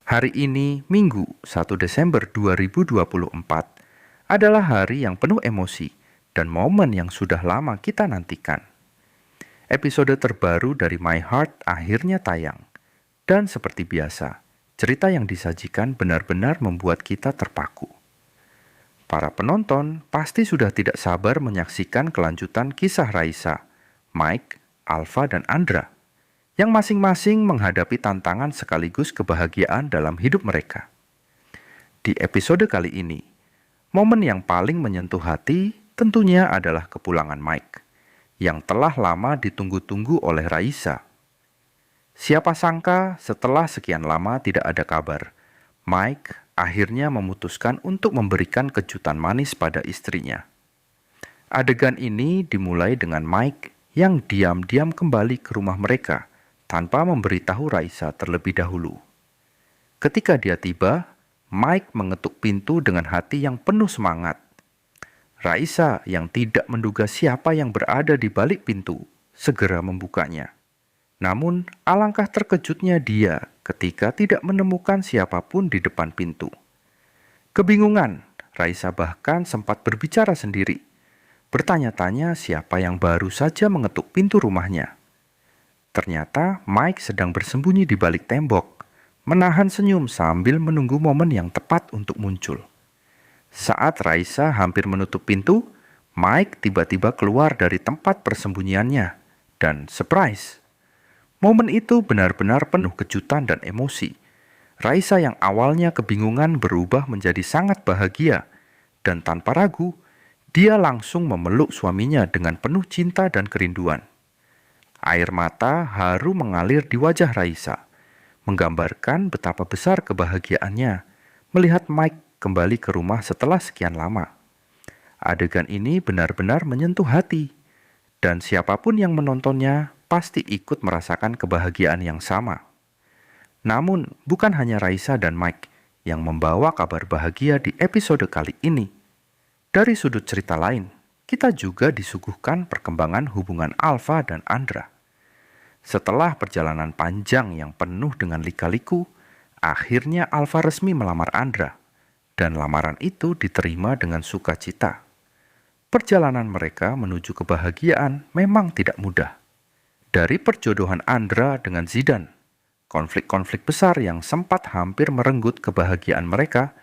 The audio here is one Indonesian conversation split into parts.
Hari ini, Minggu 1 Desember 2024, adalah hari yang penuh emosi dan momen yang sudah lama kita nantikan. Episode terbaru dari My Heart akhirnya tayang. Dan seperti biasa, cerita yang disajikan benar-benar membuat kita terpaku. Para penonton pasti sudah tidak sabar menyaksikan kelanjutan kisah Raisa, Mike, Alpha, dan Andra, yang masing-masing menghadapi tantangan sekaligus kebahagiaan dalam hidup mereka. Di episode kali ini, momen yang paling menyentuh hati tentunya adalah kepulangan Mike, yang telah lama ditunggu-tunggu oleh Raisa. Siapa sangka setelah sekian lama tidak ada kabar, Mike akhirnya memutuskan untuk memberikan kejutan manis pada istrinya. Adegan ini dimulai dengan Mike yang diam-diam kembali ke rumah mereka tanpa memberitahu Raisa terlebih dahulu. Ketika dia tiba, Mike mengetuk pintu dengan hati yang penuh semangat. Raisa yang tidak menduga siapa yang berada di balik pintu segera membukanya. Namun, alangkah terkejutnya dia ketika tidak menemukan siapapun di depan pintu. Kebingungan, Raisa bahkan sempat berbicara sendiri, bertanya-tanya siapa yang baru saja mengetuk pintu rumahnya. Ternyata Mike sedang bersembunyi di balik tembok, menahan senyum sambil menunggu momen yang tepat untuk muncul. Saat Raisa hampir menutup pintu, Mike tiba-tiba keluar dari tempat persembunyiannya, dan surprise! Momen itu benar-benar penuh kejutan dan emosi. Raisa yang awalnya kebingungan berubah menjadi sangat bahagia, dan tanpa ragu, dia langsung memeluk suaminya dengan penuh cinta dan kerinduan. Air mata haru mengalir di wajah Raisa, menggambarkan betapa besar kebahagiaannya melihat Mike kembali ke rumah setelah sekian lama. Adegan ini benar-benar menyentuh hati, dan siapapun yang menontonnya pasti ikut merasakan kebahagiaan yang sama. Namun, bukan hanya Raisa dan Mike yang membawa kabar bahagia di episode kali ini. Dari sudut cerita lain, kita juga disuguhkan perkembangan hubungan Alpha dan Andra. Setelah perjalanan panjang yang penuh dengan lika-liku, akhirnya Alpha resmi melamar Andra, dan lamaran itu diterima dengan sukacita. Perjalanan mereka menuju kebahagiaan memang tidak mudah. Dari perjodohan Andra dengan Zidane, konflik-konflik besar yang sempat hampir merenggut kebahagiaan mereka,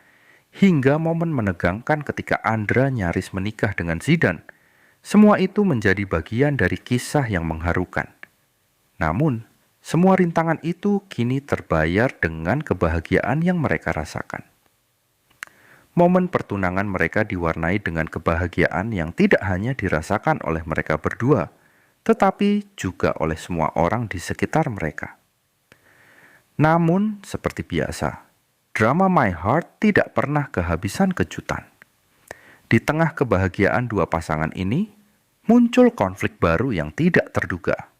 hingga momen menegangkan ketika Andra nyaris menikah dengan Zidane, semua itu menjadi bagian dari kisah yang mengharukan. Namun, semua rintangan itu kini terbayar dengan kebahagiaan yang mereka rasakan. Momen pertunangan mereka diwarnai dengan kebahagiaan yang tidak hanya dirasakan oleh mereka berdua, tetapi juga oleh semua orang di sekitar mereka. Namun, seperti biasa, drama My Heart tidak pernah kehabisan kejutan. Di tengah kebahagiaan dua pasangan ini, muncul konflik baru yang tidak terduga.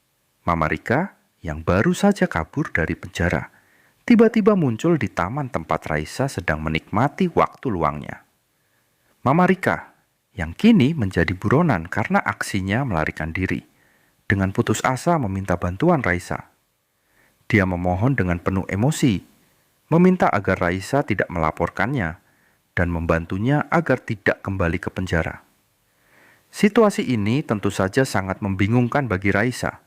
Mama Rika, yang baru saja kabur dari penjara, tiba-tiba muncul di taman tempat Raisa sedang menikmati waktu luangnya. Mama Rika, yang kini menjadi buronan karena aksinya melarikan diri, dengan putus asa meminta bantuan Raisa. Dia memohon dengan penuh emosi, meminta agar Raisa tidak melaporkannya, dan membantunya agar tidak kembali ke penjara. Situasi ini tentu saja sangat membingungkan bagi Raisa.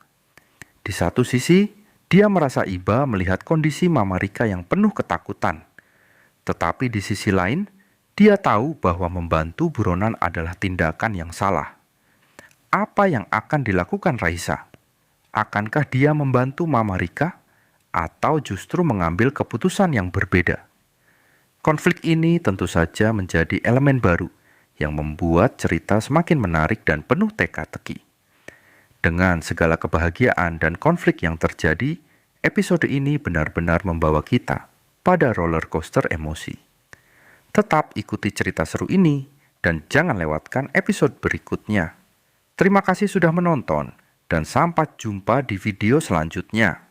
Di satu sisi, dia merasa iba melihat kondisi Mama Rika yang penuh ketakutan. Tetapi di sisi lain, dia tahu bahwa membantu buronan adalah tindakan yang salah. Apa yang akan dilakukan Raisa? Akankah dia membantu Mama Rika atau justru mengambil keputusan yang berbeda? Konflik ini tentu saja menjadi elemen baru yang membuat cerita semakin menarik dan penuh teka-teki. Dengan segala kebahagiaan dan konflik yang terjadi, episode ini benar-benar membawa kita pada roller coaster emosi. Tetap ikuti cerita seru ini dan jangan lewatkan episode berikutnya. Terima kasih sudah menonton, dan sampai jumpa di video selanjutnya.